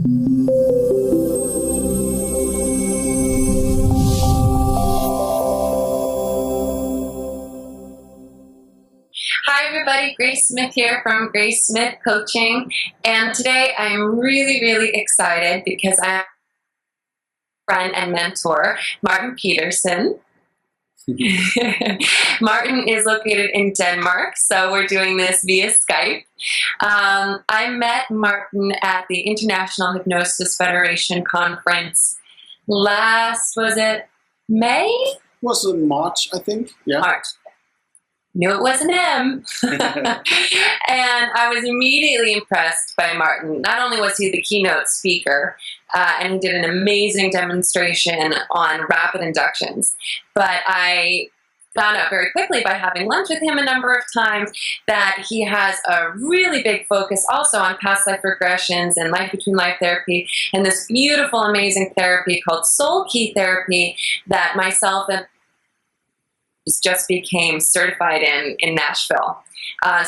Hi everybody, Grace Smith here from Grace Smith Coaching, and today I'm really, really excited because I'm friend and mentor, Martin Petersen. Martin is located in Denmark, so we're doing this via Skype. I met Martin at the International Hypnosis Federation conference was it May? Was it March, I think? Yeah. March. Knew it was an M. And I was immediately impressed by Martin. Not only was he the keynote speaker, and he did an amazing demonstration on rapid inductions, but I found out very quickly by having lunch with him a number of times that he has a really big focus also on past life regressions and life between life therapy, and this beautiful, amazing therapy called soul key therapy that myself and just became certified in Nashville.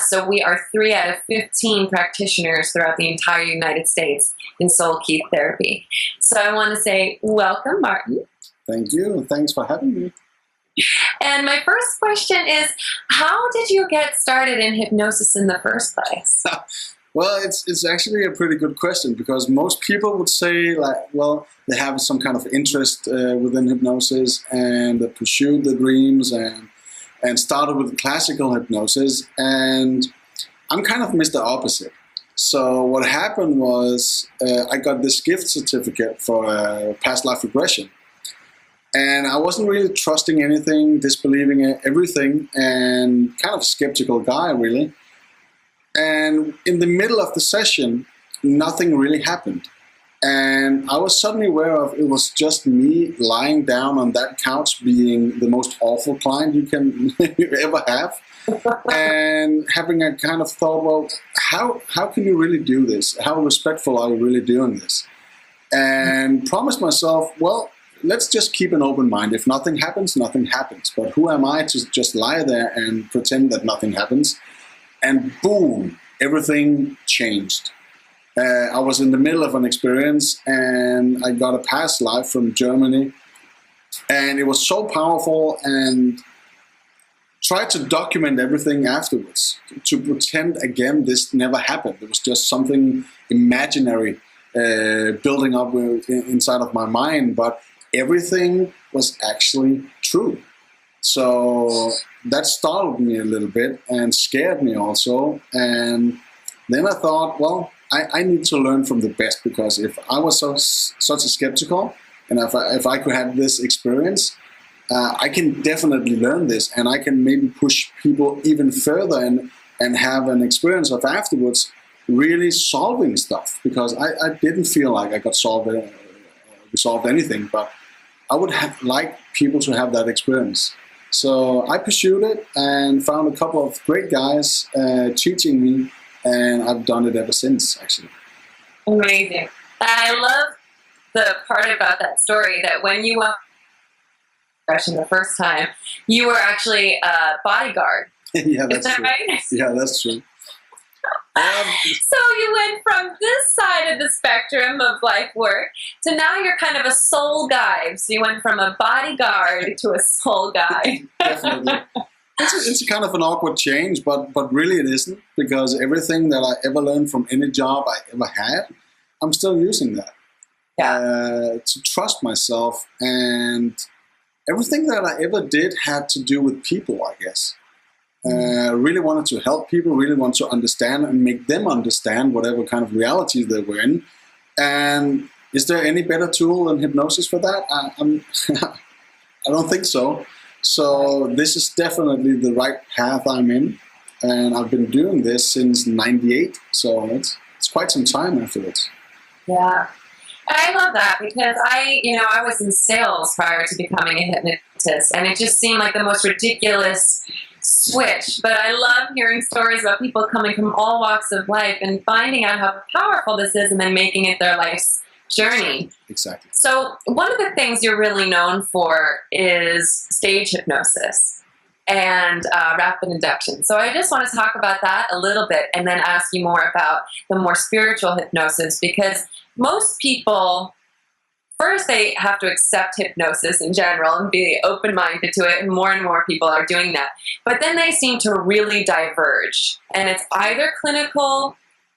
So we are 3 out of 15 practitioners throughout the entire United States in soul key therapy. So I want to say welcome, Martin. Thank you. Thanks for having me. And my first question is, how did you get started in hypnosis in the first place? Well, it's actually a pretty good question, because most people would say, like, well, they have some kind of interest within hypnosis and they pursued their dreams and started with classical hypnosis, and I'm kind of Mr. Opposite. So what happened was I got this gift certificate for past life regression, and I wasn't really trusting anything, disbelieving everything, and kind of a skeptical guy, really. And in the middle of the session, nothing really happened. And I was suddenly aware of it was just me lying down on that couch being the most awful client you can ever have. And having a kind of thought, well, how can you really do this? How respectful are you really doing this? And promised myself, well, let's just keep an open mind. If nothing happens, nothing happens. But who am I to just lie there and pretend that nothing happens? And boom, everything changed. I was in the middle of an experience and I got a past life from Germany, and it was so powerful, and tried to document everything afterwards to pretend again this never happened. It was just something imaginary building up inside of my mind, but everything was actually true. So that startled me a little bit and scared me also. And then I thought, well, I need to learn from the best, because if I was such a skeptical, and if I could have this experience, I can definitely learn this, and I can maybe push people even further and have an experience of afterwards really solving stuff, because I didn't feel like I got solved anything, but I would have liked people to have that experience. So I pursued it and found a couple of great guys teaching me, and I've done it ever since, actually. Amazing. I love the part about that story that when you went Regression the first time, you were actually a bodyguard. Yeah, that's Is that true. right? Yeah, that's true. So you went from this side of the spectrum of life work to now you're kind of a soul guide. So you went from a bodyguard to a soul guide. Definitely. It's a kind of an awkward change, but really it isn't, because everything that I ever learned from any job I ever had, I'm still using that. Yeah. To trust myself, and everything that I ever did had to do with people, I guess. Really wanted to help people, really want to understand and make them understand whatever kind of reality they were in. And is there any better tool than hypnosis for that? I don't think so. So this is definitely the right path I'm in, and I've been doing this since '98, so it's quite some time afterwards. Yeah. I love that, because I was in sales prior to becoming a hypnotist, and it just seemed like the most ridiculous switch. But I love hearing stories about people coming from all walks of life and finding out how powerful this is, and then making it their life's journey. Exactly. So one of the things you're really known for is stage hypnosis and rapid induction. So I just want to talk about that a little bit, and then ask you more about the more spiritual hypnosis, because most people, first they have to accept hypnosis in general and be open-minded to it, and more people are doing that. But then they seem to really diverge, and it's either clinical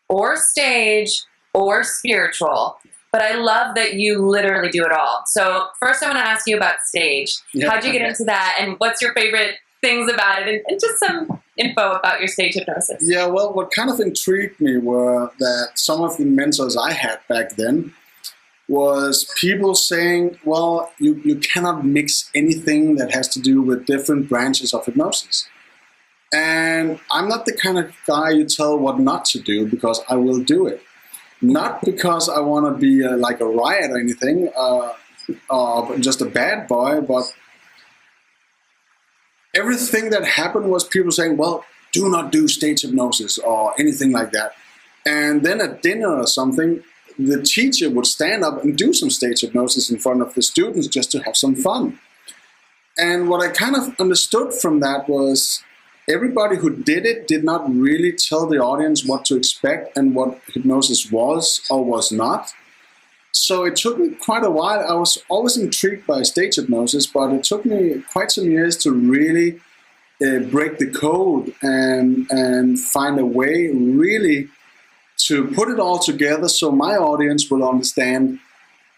or stage or spiritual. But I love that you literally do it all. So first I want to ask you about stage. Yeah. How'd you get into that, and what's your favorite things about it, and just some info about your stage hypnosis? Yeah, well, what kind of intrigued me were that some of the mentors I had back then was people saying, well, you cannot mix anything that has to do with different branches of hypnosis. And I'm not the kind of guy you tell what not to do, because I will do it. Not because I want to be like a riot or anything, just a bad boy, but everything that happened was people saying, well, do not do stage hypnosis or anything like that. And then at dinner or something, the teacher would stand up and do some stage hypnosis in front of the students just to have some fun. And what I kind of understood from that was everybody who did it did not really tell the audience what to expect and what hypnosis was or was not. So it took me quite a while. I was always intrigued by stage hypnosis, but it took me quite some years to really break the code and find a way really to put it all together so my audience will understand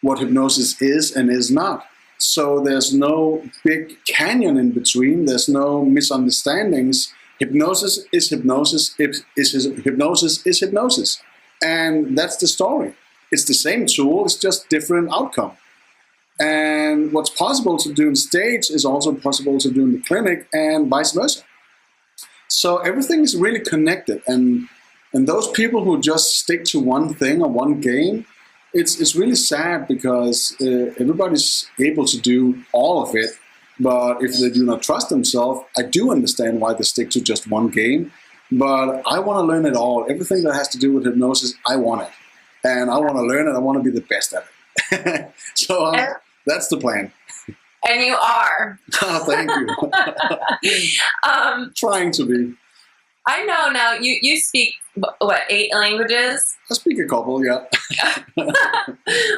what hypnosis is and is not. So there's no big canyon in between. There's no misunderstandings. Hypnosis is hypnosis. Hypnosis is hypnosis. And that's the story. It's the same tool. It's just different outcome. And what's possible to do in stage is also possible to do in the clinic, and vice versa. So everything is really connected. And those people who just stick to one thing or one game, it's really sad, because everybody's able to do all of it. But if they do not trust themselves, I do understand why they stick to just one game. But I want to learn it all. Everything that has to do with hypnosis, I want it. And I want to learn it. I want to be the best at it. So that's the plan. And you are. Oh, thank you. Trying to be. I know now you speak, what, 8 languages? I speak a couple, yeah. Way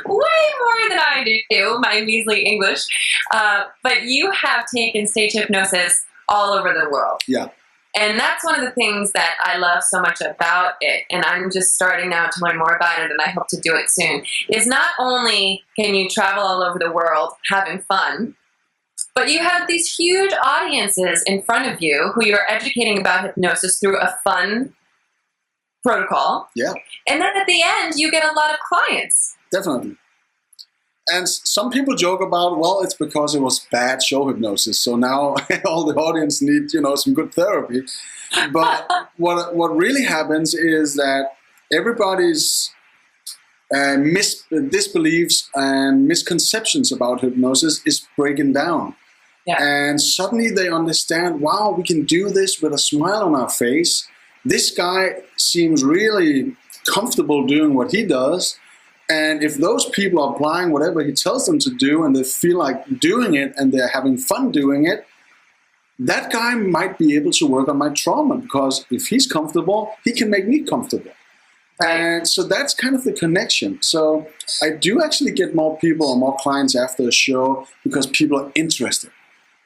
more than I do, my measly English. But you have taken stage hypnosis all over the world. Yeah. And that's one of the things that I love so much about it, and I'm just starting now to learn more about it, and I hope to do it soon, is not only can you travel all over the world having fun, but you have these huge audiences in front of you who you're educating about hypnosis through a fun protocol. Yeah. And then at the end, you get a lot of clients. Definitely. And some people joke about, well, it's because it was bad show hypnosis, so now all the audience need, some good therapy. But what really happens is that everybody's disbeliefs and misconceptions about hypnosis is breaking down. Yeah. And suddenly they understand, wow, we can do this with a smile on our face. This guy seems really comfortable doing what he does. And if those people are applying whatever he tells them to do and they feel like doing it and they're having fun doing it, that guy might be able to work on my trauma, because if he's comfortable, he can make me comfortable. Right. And so that's kind of the connection. So I do actually get more people or more clients after a show because people are interested,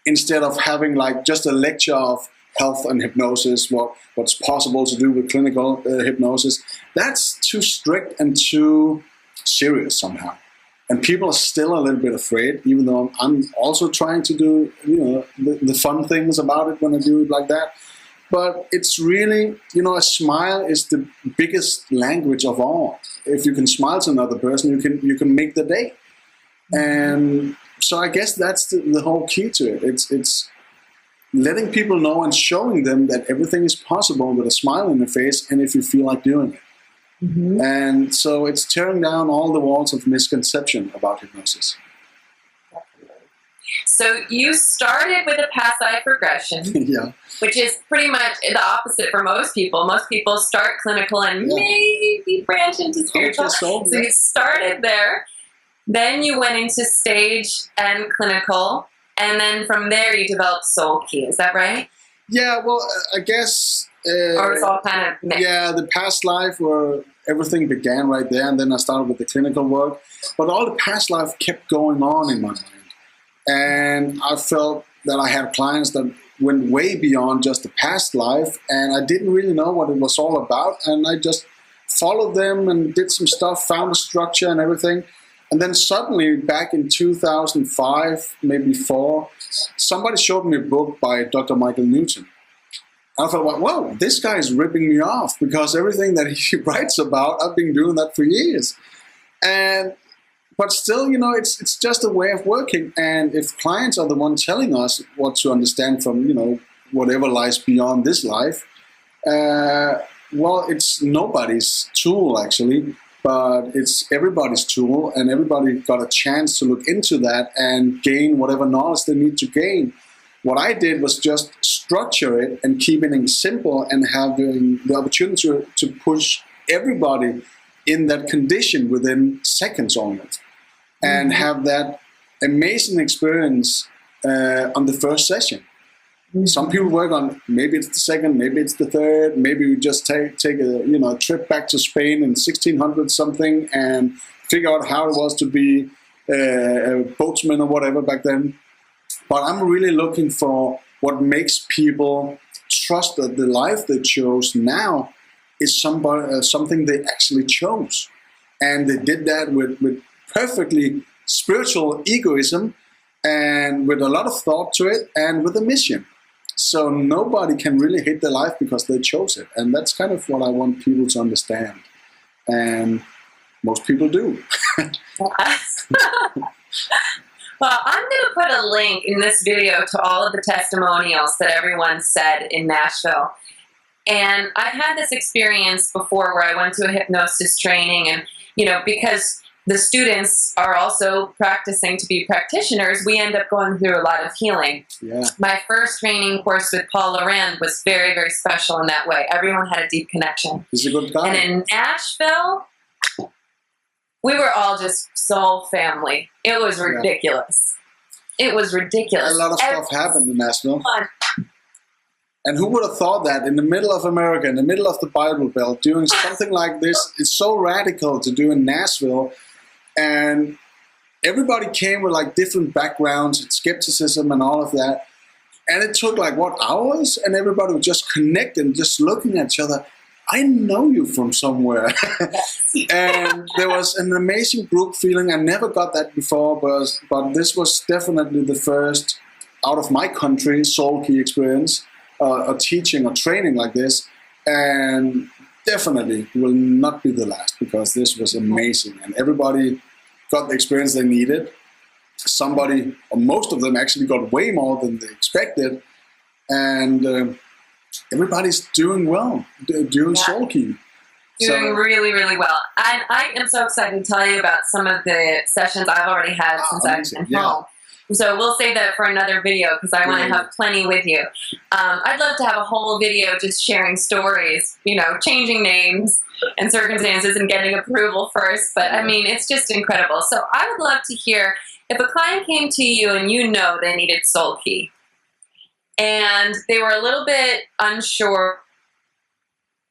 instead of having like just a lecture of health and hypnosis, what's possible to do with clinical hypnosis. That's too strict and too serious somehow, and people are still a little bit afraid, even though I'm also trying to do the fun things about it when I do it like that. But it's really, a smile is the biggest language of all. If you can smile to another person, you can make the day. And so I guess that's the whole key to it. It's letting people know and showing them that everything is possible with a smile on your face, and if you feel like doing it. Mm-hmm. And so it's tearing down all the walls of misconception about hypnosis. So you started with a past life regression, yeah, which is pretty much the opposite for most people. Most people start clinical and maybe branch into spiritual. So you started there, then you went into stage and clinical, and then from there you developed Soul Key. Is that right? Yeah, well, I guess Or it's all kind of mixed? Yeah, the past life where everything began right there, and then I started with the clinical work. But all the past life kept going on in my mind. And I felt that I had clients that went way beyond just the past life, and I didn't really know what it was all about. And I just followed them and did some stuff, found a structure and everything. And then suddenly, back in 2005, maybe 4, somebody showed me a book by Dr. Michael Newton. I thought, well, whoa, this guy is ripping me off, because everything that he writes about, I've been doing that for years. But still, it's just a way of working. And if clients are the ones telling us what to understand from, whatever lies beyond this life, well, it's nobody's tool, actually, but it's everybody's tool, and everybody got a chance to look into that and gain whatever knowledge they need to gain. What I did was just structure it and keep it simple, and having the opportunity to push everybody in that condition within seconds almost, and have that amazing experience on the first session. Some people work on, maybe it's the second, maybe it's the third, maybe we just take a trip back to Spain in 1600 something and figure out how it was to be a boatsman or whatever back then. But I'm really looking for what makes people trust that the life they chose now is something they actually chose. And they did that with perfectly spiritual egoism, and with a lot of thought to it, and with a mission. So nobody can really hate their life because they chose it. And that's kind of what I want people to understand. And most people do. Well, I'm going to put a link in this video to all of the testimonials that everyone said in Nashville. And I've had this experience before where I went to a hypnosis training, and, because the students are also practicing to be practitioners, we end up going through a lot of healing. Yeah. My first training course with Paul Loren was very, very special in that way. Everyone had a deep connection. He's a good guy. And in Nashville, we were all just soul family. It was ridiculous. Yeah. It was ridiculous. A lot of stuff happened in Nashville. And who would have thought that in the middle of America, in the middle of the Bible Belt, doing something like this? It's so radical to do in Nashville. And everybody came with different backgrounds, skepticism and all of that. And it took hours? And everybody was just connecting, just looking at each other. I know you from somewhere. And there was an amazing group feeling. I never got that before, but this was definitely the first out of my country soul key experience, a teaching or training like this. And definitely will not be the last, because this was amazing. And everybody got the experience they needed. Somebody, or most of them, actually got way more than they expected. And everybody's doing well, doing soul key. Doing really, really well. And I am so excited to tell you about some of the sessions I've already had since I've been home. So we'll save that for another video, because I want to have plenty with you. I'd love to have a whole video just sharing stories, changing names and circumstances and getting approval first. But I mean, it's just incredible. So I would love to hear, if a client came to you and they needed soul key, and they were a little bit unsure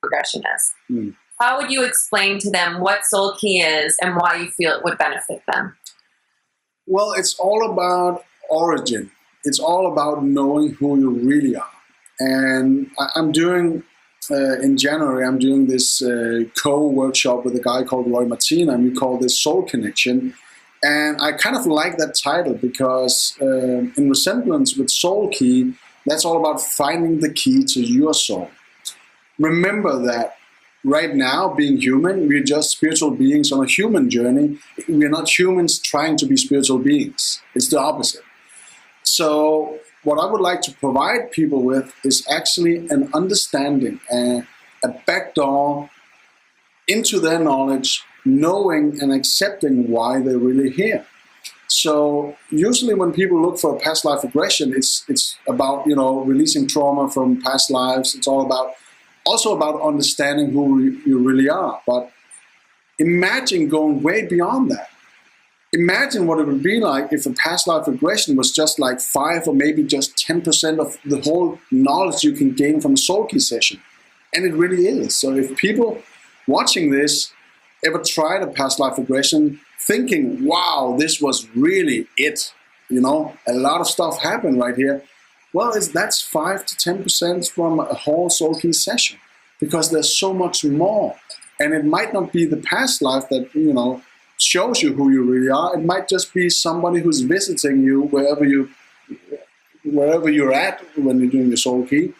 what regression is, how would you explain to them what soul key is and why you feel it would benefit them? Well, it's all about origin. It's all about knowing who you really are. And I'm doing, in January, I'm doing this co-workshop with a guy called Roy Martin, and we call this Soul Connection. And I kind of like that title because in resemblance with soul key, that's all about finding the key to your soul. Remember that right now, being human, we're just spiritual beings on a human journey. We're not humans trying to be spiritual beings. It's the opposite. So what I would like to provide people with is actually an understanding, a backdoor into their knowledge, knowing and accepting why they're really here. So usually when people look for past life regression, it's about, releasing trauma from past lives. It's all about also about understanding who you really are. But imagine going way beyond that. Imagine what it would be like if a past life regression was just 5 or maybe just 10% of the whole knowledge you can gain from a soul key session. And it really is. So if people watching this ever tried a past life regression thinking, wow, this was really it, you know, a lot of stuff happened right here, well, that's 5 to 10% from a whole soul key session, because there's so much more. And it might not be the past life that, you know, shows you who you really are. It might just be somebody who's visiting you wherever you're at when you're doing your soul key.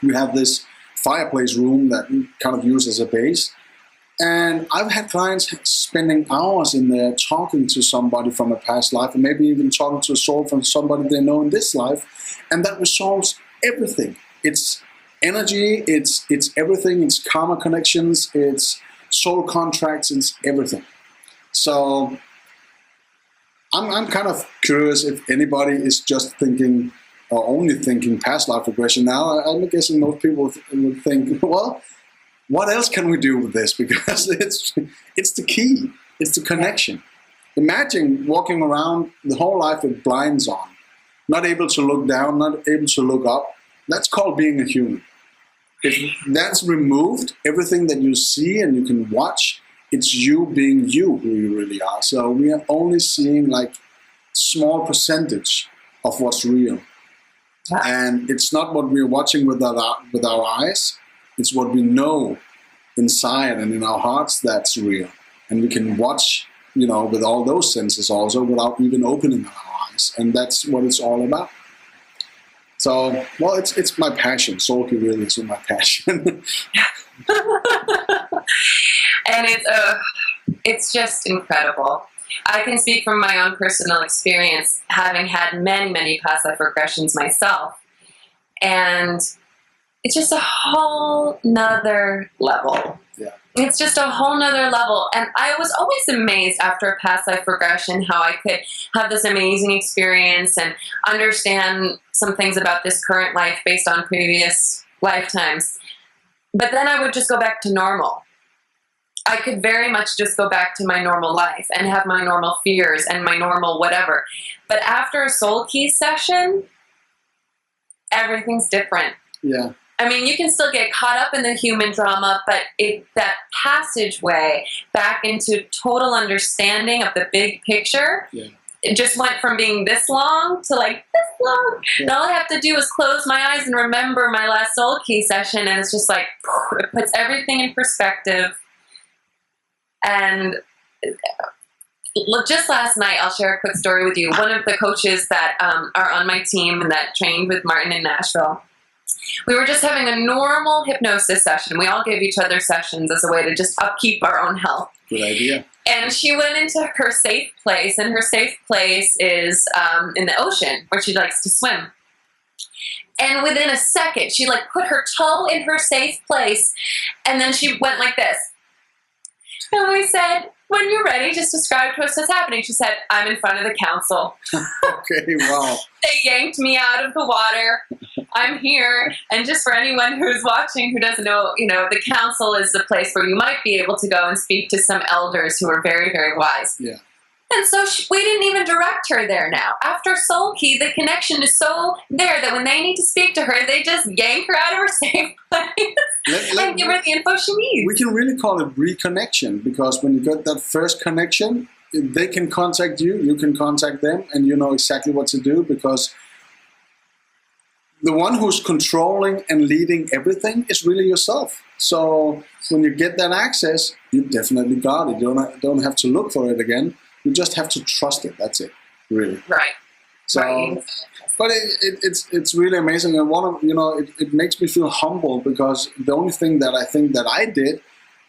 We have this fireplace room that we kind of use as a base. And I've had clients spending hours in there talking to somebody from a past life, and maybe even talking to a soul from somebody they know in this life, and that resolves everything. It's energy, it's everything, it's karma connections, it's soul contracts, it's everything. So I'm kind of curious if anybody is just thinking or only thinking past life regression now. I'm guessing most people would think, well, what else can we do with this? Because it's the key. It's the connection. Imagine walking around the whole life with blinds on, not able to look down, not able to look up. That's called being a human. If that's removed, everything that you see and you can watch, it's you being you, who you really are. So we are only seeing like small percentage of what's real. And it's not what we're watching with our eyes. It's what we know inside and in our hearts that's real. And we can watch, you know, with all those senses also without even opening our eyes. And that's what it's all about. So, well, it's my passion. Soul key really is my passion. And it's just incredible. I can speak from my own personal experience, having had many, many past life regressions myself. And it's just a whole nother level. Yeah. It's just a whole nother level. And I was always amazed after a past life regression how I could have this amazing experience and understand some things about this current life based on previous lifetimes. But then I would just go back to normal. I could very much just go back to my normal life and have my normal fears and my normal whatever. But after a soul key session, everything's different. Yeah. I mean, you can still get caught up in the human drama, but that passageway back into total understanding of the big picture, it just went from being this long to like this long. Yeah. And all I have to do is close my eyes and remember my last soul key session, and it's just like, it puts everything in perspective. And look, just last night, I'll share a quick story with you. One of the coaches that are on my team and that trained with Martin in Nashville, we were just having a normal hypnosis session. We all give each other sessions as a way to just upkeep our own health. Good idea. And she went into her safe place, and her safe place is in the ocean where she likes to swim. And within a second, she like put her toe in her safe place, and then she went like this. And we said, when you're ready, just describe to us what's happening. She said, I'm in front of the council. Okay, wow. They yanked me out of the water. I'm here. And just for anyone who's watching who doesn't know, you know, the council is the place where you might be able to go and speak to some elders who are very, very wise. Yeah. And so we didn't even direct her there now. After Soul Key, the connection is so there that when they need to speak to her, they just yank her out of her safe place and give her the info she needs. We can really call it reconnection, because when you get that first connection, they can contact you, you can contact them, and you know exactly what to do, because the one who's controlling and leading everything is really yourself. So when you get that access, you definitely got it. You don't have to look for it again. You just have to trust it. That's it, really. Right. So, right. But it's really amazing, and it makes me feel humble, because the only thing that I think that I did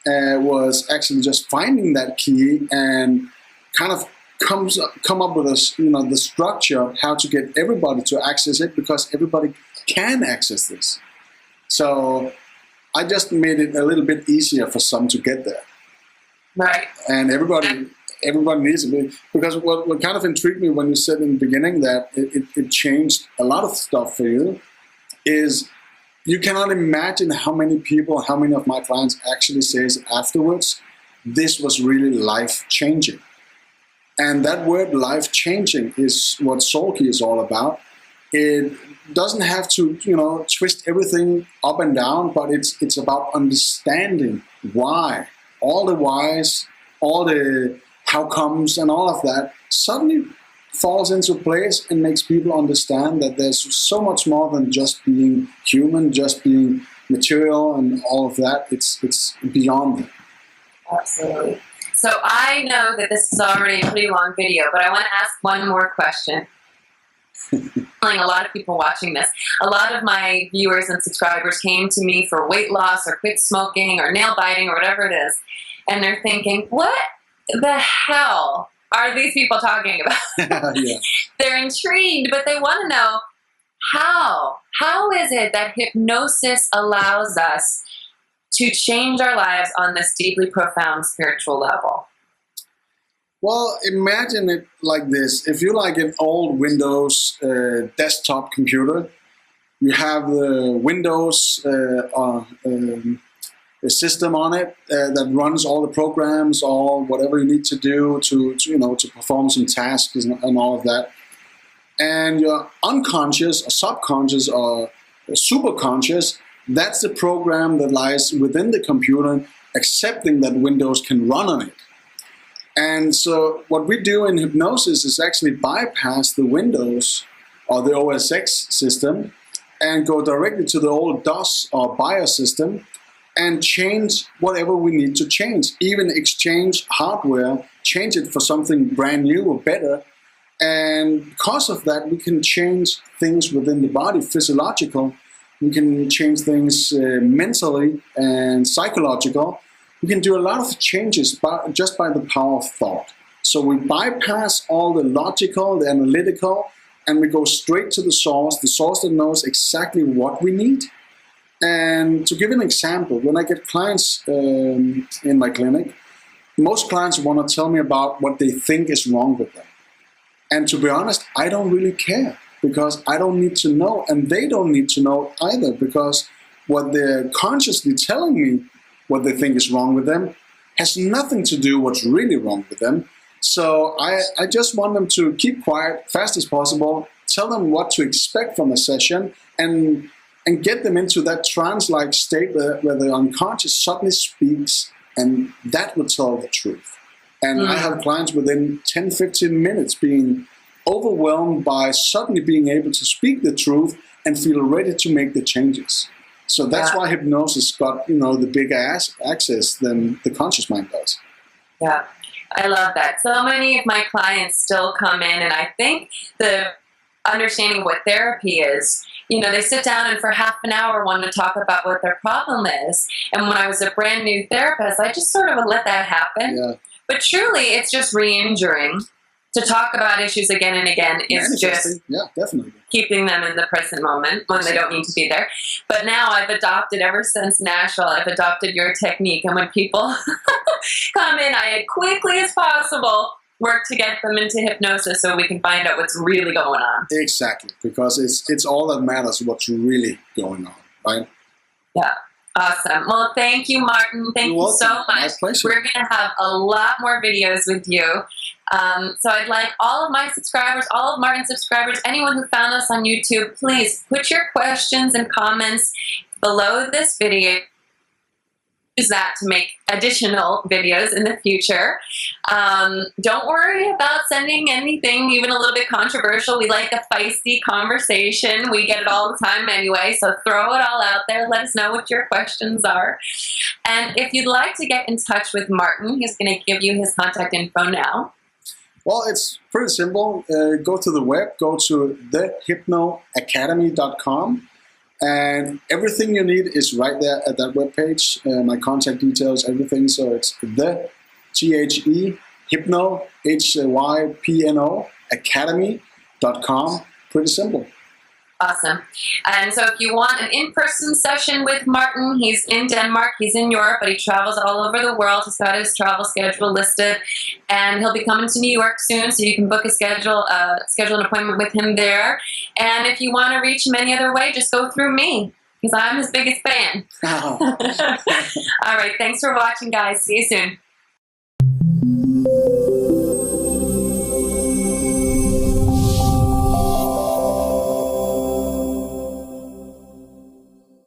was actually just finding that key and kind of come up with the structure how to get everybody to access it, because everybody can access this. So I just made it a little bit easier for some to get there. Right. And everybody needs it, because what kind of intrigued me when you said in the beginning that it changed a lot of stuff for you is you cannot imagine how many of my clients actually says afterwards, this was really life-changing. And that word life-changing is what Soul Key is all about. it doesn't have to, twist everything up and down, but it's about understanding why. All the whys, all the how comes and all of that suddenly falls into place and makes people understand that there's so much more than just being human, just being material and all of that. It's beyond that. Absolutely. So I know that this is already a pretty long video, but I want to ask one more question. A lot of people watching this, a lot of my viewers and subscribers came to me for weight loss or quit smoking or nail biting or whatever it is, and they're thinking, what the hell are these people talking about? Yeah. They're intrigued, but they want to know how is it that hypnosis allows us to change our lives on this deeply profound spiritual level? Well, imagine it like this. If you like an old Windows desktop computer, you have the Windows system on it that runs all the programs, all whatever you need to do to perform some tasks and all of that. And your unconscious or subconscious or superconscious, that's the program that lies within the computer, accepting that Windows can run on it. And so what we do in hypnosis is actually bypass the Windows or the OS X system and go directly to the old DOS or BIOS system and change whatever we need to change, even exchange hardware, change it for something brand new or better. And because of that, we can change things within the body, physiological. We can change things mentally and psychological. We can do a lot of changes just by the power of thought. So we bypass all the logical, the analytical, and we go straight to the source that knows exactly what we need. And to give an example, when I get clients in my clinic, most clients want to tell me about what they think is wrong with them. And to be honest, I don't really care, because I don't need to know, and they don't need to know either, because what they're consciously telling me what they think is wrong with them has nothing to do with what's really wrong with them. So I just want them to keep quiet, fast as possible, tell them what to expect from a session, and get them into that trance-like state where the unconscious suddenly speaks, and that will tell the truth. And I have clients within 10, 15 minutes being overwhelmed by suddenly being able to speak the truth and feel ready to make the changes. So that's why hypnosis got, the bigger access than the conscious mind does. Yeah, I love that. So many of my clients still come in, and I think the understanding what therapy is, they sit down and for half an hour want to talk about what their problem is. And when I was a brand new therapist, I just sort of would let that happen. Yeah. But truly, it's just re-injuring. To talk about issues again and again is just definitely keeping them in the present moment when they don't need to be there. But now I've adopted, ever since Nashville, I've adopted your technique. And when people come in, I, as quickly as possible, work to get them into hypnosis so we can find out what's really going on. Exactly, because it's all that matters, what's really going on, right? Yeah. Awesome. Well, thank you, Martin. Thank you so much. My pleasure. We're going to have a lot more videos with you. So I'd like all of my subscribers, all of Martin's subscribers, anyone who found us on YouTube, please put your questions and comments below this video. Use that to make additional videos in the future. Don't worry about sending anything even a little bit controversial. We like a feisty conversation. We get it all the time anyway, so throw it all out there. Let us know what your questions are. And if you'd like to get in touch with Martin, he's going to give you his contact info now. Well, it's pretty simple. Go to the web, go to thehypnoacademy.com. And everything you need is right there at that webpage. My contact details, everything. So it's the Hypno, Hypno, academy.com. Pretty simple. Awesome. And so if you want an in-person session with Martin, he's in Denmark, he's in Europe, but he travels all over the world. He's got his travel schedule listed, and he'll be coming to New York soon, so you can book a schedule an appointment with him there. And if you want to reach him any other way, just go through me, because I'm his biggest fan. Oh. All right, thanks for watching, guys. See you soon.